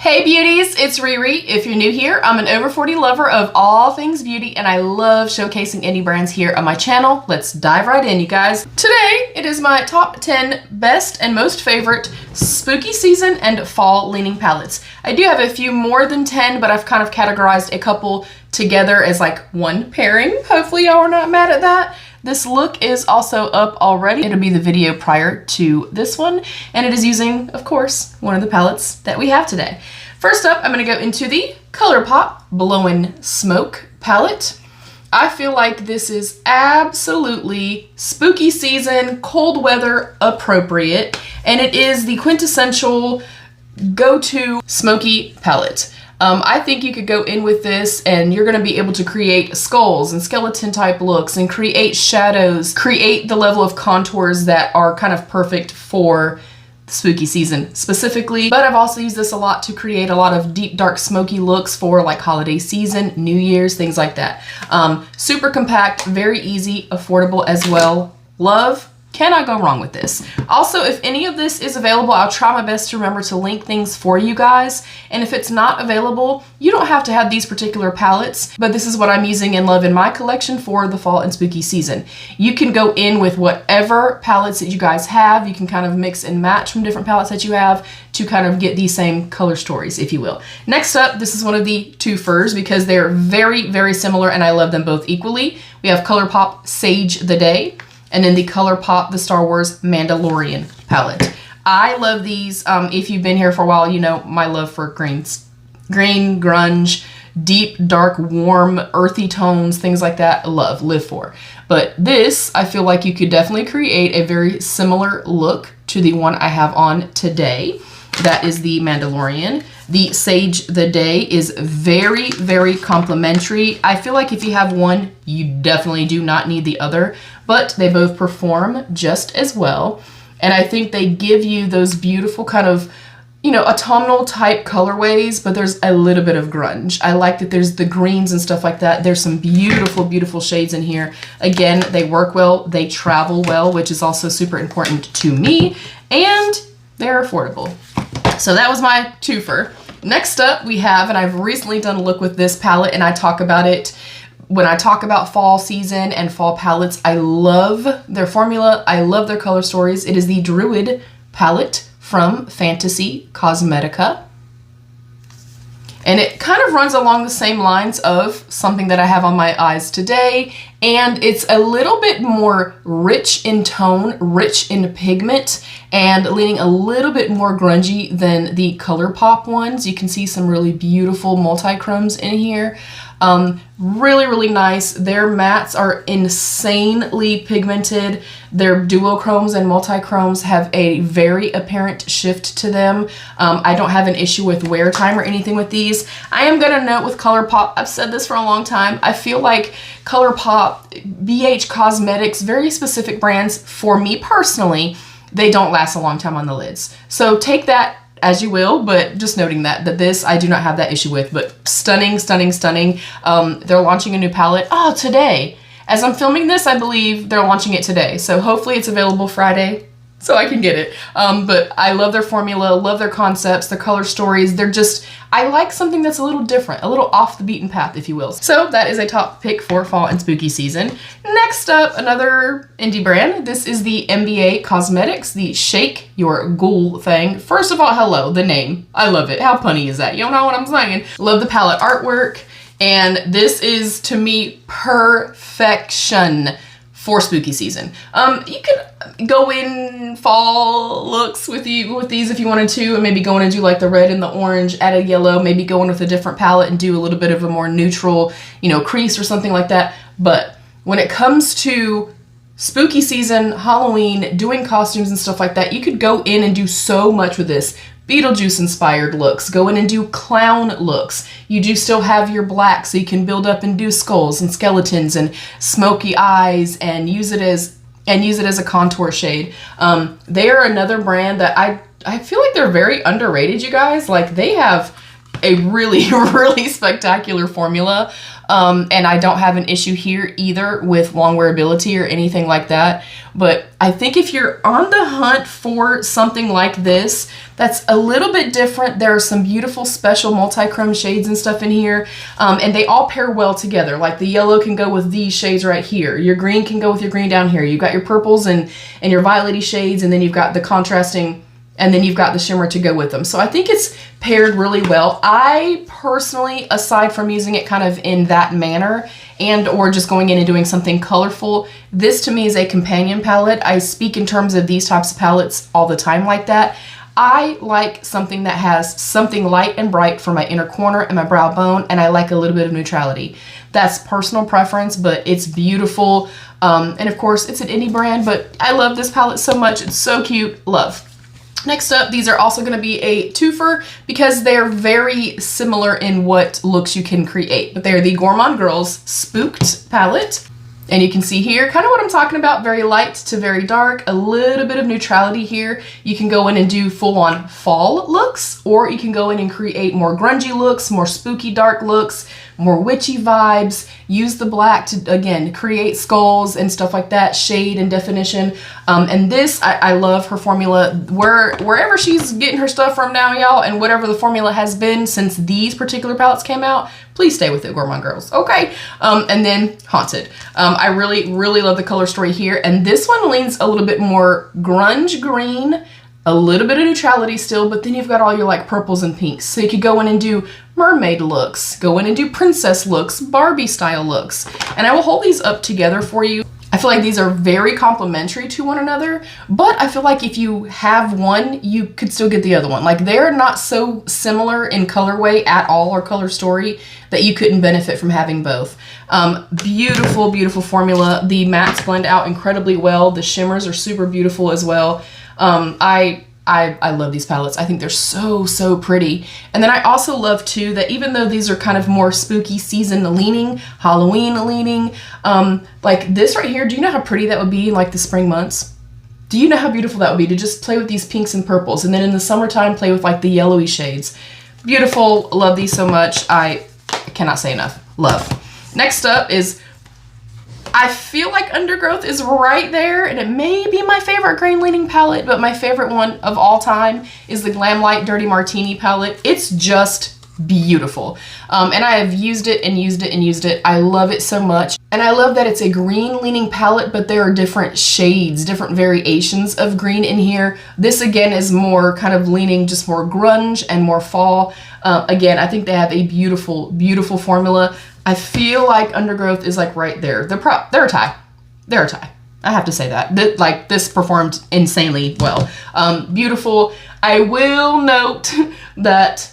Hey beauties, it's Riri. If you're new here, I'm an over 40 lover of all things beauty and I love showcasing indie brands here on my channel. Let's dive right in, you guys. Today, it is my top 10 best and most favorite spooky season and fall leaning palettes. I do have a few more than 10, but I've kind of categorized a couple together as like one pairing. Hopefully y'all are not mad at that. This look is also up already. It'll be the video prior to this one, and it is using, of course, one of the palettes that we have today. First up, I'm gonna go into the Colourpop Blowin' Smoke palette. I feel like this is absolutely spooky season, cold weather appropriate, and it is the quintessential go-to smoky palette. I think you could go in with this and you're going to be able to create skulls and skeleton type looks and create shadows, create the level of contours that are kind of perfect for the spooky season specifically. But I've also used this a lot to create a lot of deep, dark, smoky looks for like holiday season, New Year's, things like that. Super compact, very easy, affordable as well. Love. Cannot go wrong with this. Also, if any of this is available, I'll try my best to remember to link things for you guys. And if it's not available, you don't have to have these particular palettes, but this is what I'm using and love in my collection for the fall and spooky season. You can go in with whatever palettes that you guys have. You can kind of mix and match from different palettes that you have to kind of get these same color stories, if you will. Next up, this is one of the twofers because they're very, very similar and I love them both equally. We have Colourpop Sage the Day, and then the Colourpop the Star Wars Mandalorian palette. I love these. If you've been here for a while, you know my love for greens. Green, grunge, deep, dark, warm, earthy tones, things like that. Live for. But this, I feel like you could definitely create a very similar look to the one I have on today. That is the Mandalorian. The Sage the Day is very, very complimentary. I feel like if you have one, you definitely do not need the other, but they both perform just as well. And I think they give you those beautiful kind of, you know, autumnal type colorways, but there's a little bit of grunge. I like that there's the greens and stuff like that. There's some beautiful, beautiful shades in here. Again, they work well, they travel well, which is also super important to me, and they're affordable. So that was my twofer. Next up we have, and I've recently done a look with this palette and I talk about it when I talk about fall season and fall palettes. I love their formula. I love their color stories. It is the Druid palette from Fantasy Cosmetica. And it kind of runs along the same lines of something that I have on my eyes today. And it's a little bit more rich in tone, rich in pigment, and leaning a little bit more grungy than the Colourpop ones. You can see some really beautiful multi-chromes in here. Really, really nice. Their mattes are insanely pigmented. Their duochromes and multi-chromes have a very apparent shift to them. I don't have an issue with wear time or anything with these. I am gonna note with Colourpop, I've said this for a long time, I feel like Colourpop, BH Cosmetics, very specific brands, for me personally, they don't last a long time on the lids. So take that as you will, but just noting that this I do not have that issue with, but stunning, stunning, stunning. They're launching a new palette, today. As I'm filming this, I believe they're launching it today. So hopefully it's available Friday so I can get it. But I love their formula, love their concepts, their color stories. They're just, I like something that's a little different, a little off the beaten path, if you will. So that is a top pick for fall and spooky season. Next up, another indie brand. This is the MBA Cosmetics, the Shake Your Ghoul thing. First of all, hello, the name. I love it. How punny is that? You don't know what I'm saying. Love the palette artwork. And this is, to me, perfection for spooky season. You could go in fall looks with these if you wanted to, and maybe go in and do like the red and the orange, add a yellow, maybe go in with a different palette and do a little bit of a more neutral, you know, crease or something like that. But when it comes to spooky season, Halloween, doing costumes and stuff like that, you could go in and do so much with this. Beetlejuice inspired looks, go in and do clown looks. You do still have your black, so you can build up and do skulls and skeletons and smoky eyes and use it as a contour shade. They are another brand that I feel like they're very underrated, you guys. Like, they have a really, really spectacular formula. And I don't have an issue here either with long wearability or anything like that. But I think if you're on the hunt for something like this, that's a little bit different. There are some beautiful special multi-chrome shades and stuff in here. And they all pair well together. Like the yellow can go with these shades right here. Your green can go with your green down here. You've got your purples and your violet-y shades, and then you've got the contrasting, and then you've got the shimmer to go with them. So I think it's paired really well. I personally, aside from using it kind of in that manner and or just going in and doing something colorful, this to me is a companion palette. I speak in terms of these types of palettes all the time like that. I like something that has something light and bright for my inner corner and my brow bone, and I like a little bit of neutrality. That's personal preference, but it's beautiful. And of course, it's an indie brand, but I love this palette so much. It's so cute. Love. Next up, these are also going to be a twofer because they're very similar in what looks you can create. But they're the Gourmand Girls Spooked palette. And you can see here kind of what I'm talking about, very light to very dark, a little bit of neutrality here. You can go in and do full-on fall looks, or you can go in and create more grungy looks, more spooky dark looks, more witchy vibes. Use the black to, again, create skulls and stuff like that, shade and definition. And this, I love her formula. Wherever she's getting her stuff from now, y'all, and whatever the formula has been since these particular palettes came out, please stay with it, Gourmand Girls. Okay, and then Haunted. I really, really love the color story here. And this one leans a little bit more grunge green, a little bit of neutrality still, but then you've got all your like purples and pinks. So you could go in and do mermaid looks, go in and do princess looks, Barbie style looks. And I will hold these up together for you. I feel like these are very complementary to one another, but I feel like if you have one, you could still get the other one. Like they're not so similar in colorway at all or color story that you couldn't benefit from having both. Beautiful, beautiful formula. The mattes blend out incredibly well. The shimmers are super beautiful as well. I love these palettes. I think they're so, so pretty. And then I also love too that even though these are kind of more spooky season leaning, Halloween leaning, like this right here, do you know how pretty that would be in like the spring months? Do you know how beautiful that would be to just play with these pinks and purples, and then in the summertime play with like the yellowy shades? Beautiful. Love these so much. I cannot say enough. Love. Next up is, I feel like Undergrowth is right there, and it may be my favorite green leaning palette, but my favorite one of all time is the Glamlite Dirty Martini palette. It's just beautiful. And I have used it and used it and used it. I love it so much. And I love that it's a green leaning palette, but there are different shades, different variations of green in here. This again is more kind of leaning just more grunge and more fall. Again, I think they have a beautiful, beautiful formula. I feel like Undergrowth is like right there. They're a tie. They're a tie. I have to say that. Like this performed insanely well. Beautiful. I will note that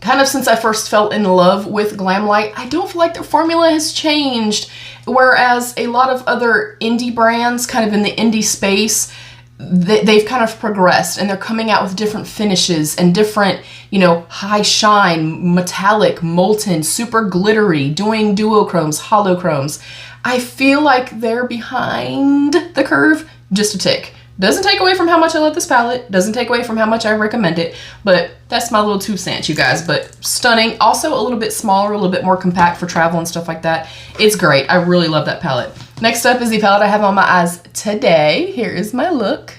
kind of since I first fell in love with Glamlite, I don't feel like their formula has changed. Whereas a lot of other indie brands kind of in the indie space, they've kind of progressed and they're coming out with different finishes and different, you know, high shine, metallic, molten, super glittery, doing duochromes, holochromes. I feel like they're behind the curve just a tick. Doesn't take away from how much I love this palette, doesn't take away from how much I recommend it, but that's my little 2 cents, you guys. But stunning. Also a little bit smaller, a little bit more compact for travel and stuff like that. It's great. I really love that palette. Next up is the palette I have on my eyes today. Here is my look.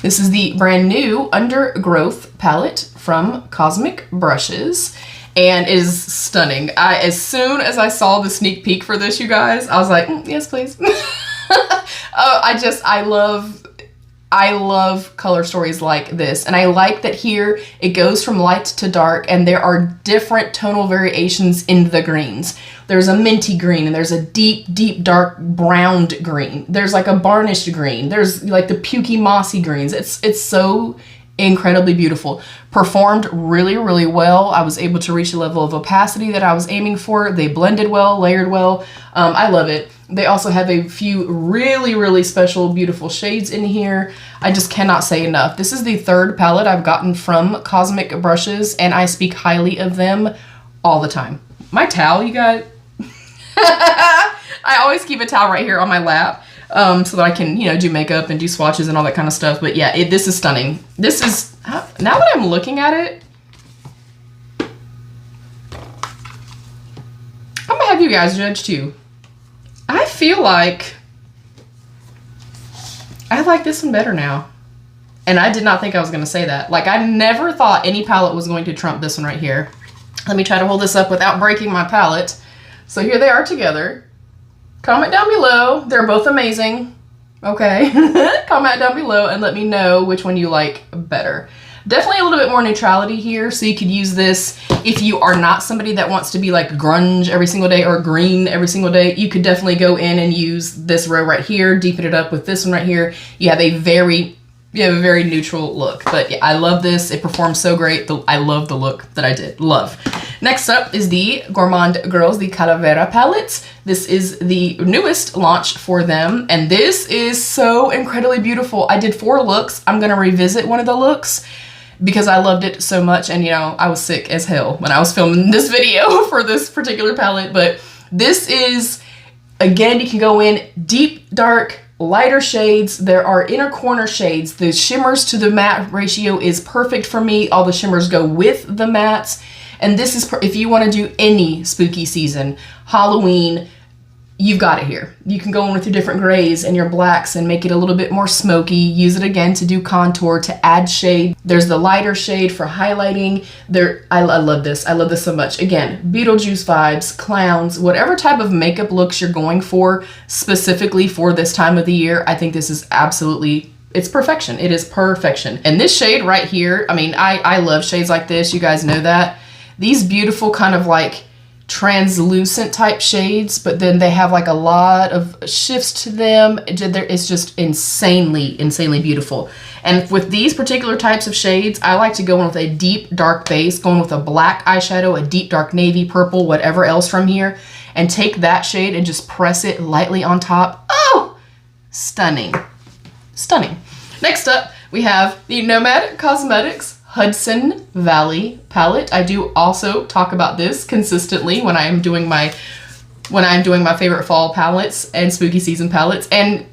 This is the brand new Undergrowth palette from Cosmic Brushes, and it is stunning. As soon as I saw the sneak peek for this, you guys, I was like, yes, please. I love color stories like this, and I like that here it goes from light to dark, and there are different tonal variations in the greens. There's a minty green, and there's a deep, deep dark browned green. There's like a varnished green. There's like the pukey mossy greens. It's so incredibly beautiful. Performed really, really well. I was able to reach a level of opacity that I was aiming for. They blended well, layered well. I love it. They also have a few really, really special, beautiful shades in here. I just cannot say enough. This is the third palette I've gotten from Cosmic Brushes, and I speak highly of them all the time. My towel, you guys. I always keep a towel right here on my lap. so that I can, you know, do makeup and do swatches and all that kind of stuff. But yeah, this is stunning. This is, now that I'm looking at it, I'm gonna have you guys judge too. I feel like I like this one better now. And I did not think I was gonna say that. Like, I never thought any palette was going to trump this one right here. Let me try to hold this up without breaking my palette. So here they are together. Comment down below. They're both amazing. Okay. Comment down below and let me know which one you like better. Definitely a little bit more neutrality here, so you could use this if you are not somebody that wants to be like grunge every single day or green every single day. You could definitely go in and use this row right here, deepen it up with this one right here. You have a very neutral look. But yeah, I love this. It performs so great. I love the look that I did. Love. Next up is the Gourmand Girls, the Calava palette. This is the newest launch for them, and this is so incredibly beautiful. I did 4 looks. I'm gonna revisit one of the looks because I loved it so much, and you know, I was sick as hell when I was filming this video for this particular palette. But this is, again, you can go in deep, dark, lighter shades. There are inner corner shades. The shimmers to the matte ratio is perfect for me. All the shimmers go with the mattes. And this is, if you want to do any spooky season, Halloween, you've got it here. You can go in with your different grays and your blacks and make it a little bit more smoky. Use it again to do contour, to add shade. There's the lighter shade for highlighting. I love this. I love this so much. Again, Beetlejuice vibes, clowns, whatever type of makeup looks you're going for specifically for this time of the year, I think this is absolutely, it's perfection. It is perfection. And this shade right here, I mean, I love shades like this. You guys know that. These beautiful kind of like translucent type shades, but then they have like a lot of shifts to them. It's just insanely beautiful. And with these particular types of shades, I like to go in with a deep dark base, going with a black eyeshadow, a deep dark navy, purple, whatever else from here, and take that shade and just press it lightly on top. Oh, stunning, stunning. Next up, we have the Nomad Cosmetics Hudson Valley palette. I do also talk about this consistently when I'm doing my favorite fall palettes and spooky season palettes, and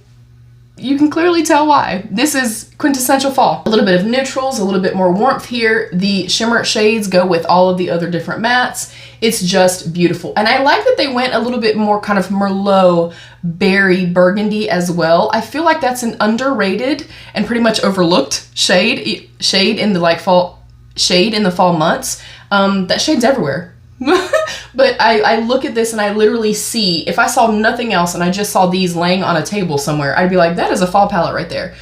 you can clearly tell why. This is quintessential fall. A little bit of neutrals, a little bit more warmth here. The shimmer shades go with all of the other different mattes. It's just beautiful. And I like that they went a little bit more kind of Merlot, berry, burgundy as well. I feel like that's an underrated and pretty much overlooked shade in the fall months. That shade's everywhere. But I look at this and I literally see, if I saw nothing else and I just saw these laying on a table somewhere, I'd be like, that is a fall palette right there.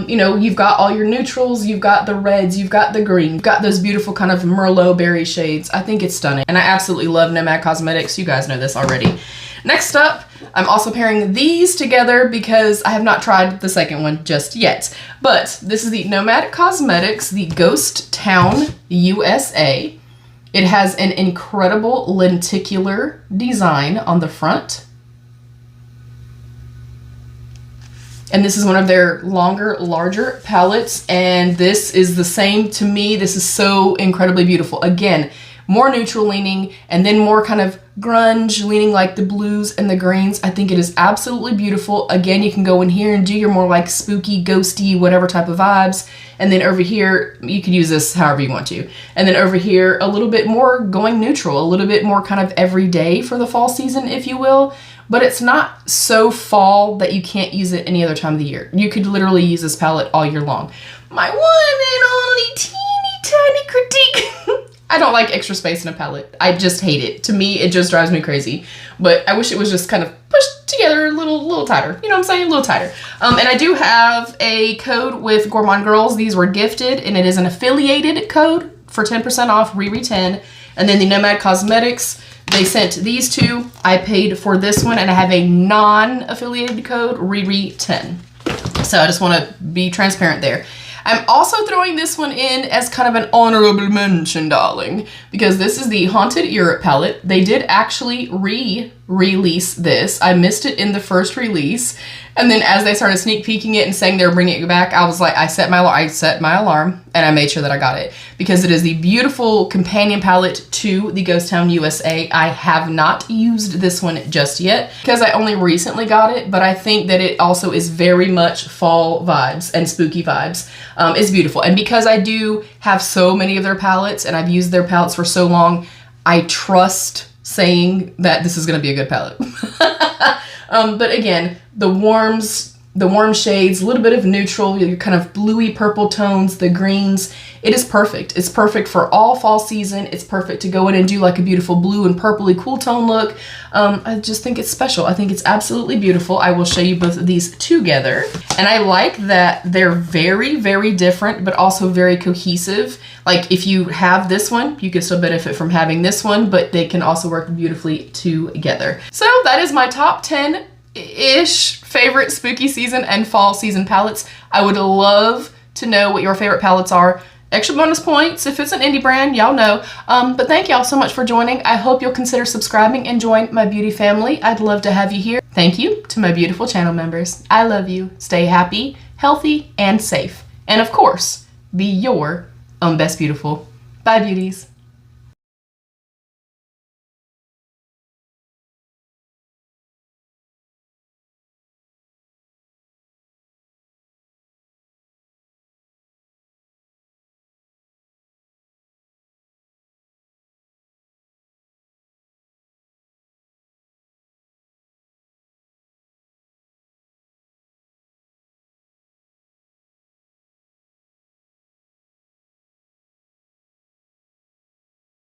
You know, you've got all your neutrals, you've got the reds, you've got the green, you've got those beautiful kind of Merlot berry shades. I think it's stunning. And I absolutely love Nomad Cosmetics. You guys know this already. Next up, I'm also pairing these together because I have not tried the second one just yet. But this is the Nomad Cosmetics, the Ghost Town USA. It has an incredible lenticular design on the front. And this is one of their longer, larger palettes. And this is the same to me. This is so incredibly beautiful. Again, more neutral leaning and then more kind of grunge leaning, like the blues and the greens. I think it is absolutely beautiful. Again, you can go in here and do your more like spooky, ghosty, whatever type of vibes. And then over here, you could use this however you want to. And then over here, a little bit more going neutral, a little bit more kind of everyday for the fall season, if you will. But it's not so fall that you can't use it any other time of the year. You could literally use this palette all year long. My one and only teeny tiny critique. I don't like extra space in a palette. I just hate it. To me, it just drives me crazy. But I wish it was just kind of pushed together a little tighter. You know what I'm saying? A little tighter. And I do have a code with Gourmand Girls. These were gifted, and it is an affiliated code for 10% off, Riri 10. And then the Nomad Cosmetics, they sent these two. I paid for this one, and I have a non-affiliated code, Riri 10. So I just want to be transparent there. I'm also throwing this one in as kind of an honorable mention, darling, because this is the Haunted Europe palette. They did actually release this. I missed it in the first release, and then as they started sneak peeking it and saying they're bringing it back, I was like, I set my alarm and I made sure that I got it, because it is the beautiful companion palette to the Ghost Town USA. I have not used this one just yet because I only recently got it, but I think that it also is very much fall vibes and spooky vibes. It's beautiful, and because I do have so many of their palettes and I've used their palettes for so long, I trust saying that this is going to be a good palette. But again, the warm shades, a little bit of neutral, your kind of bluey purple tones, the greens, it is perfect. It's perfect for all fall season. It's perfect to go in and do like a beautiful blue and purpley cool tone look. I just think it's special. I think it's absolutely beautiful. I will show you both of these together. And I like that they're very, very different, but also very cohesive. Like if you have this one, you can still benefit from having this one, but they can also work beautifully together. So that is my top 10-ish favorite spooky season and fall season palettes. I would love to know what your favorite palettes are. Extra bonus points if it's an indie brand, y'all know. But thank y'all so much for joining. I hope you'll consider subscribing and join my beauty family. I'd love to have you here. Thank you to my beautiful channel members. I love you. Stay happy, healthy, and safe. And of course, be your own best beautiful. Bye, beauties.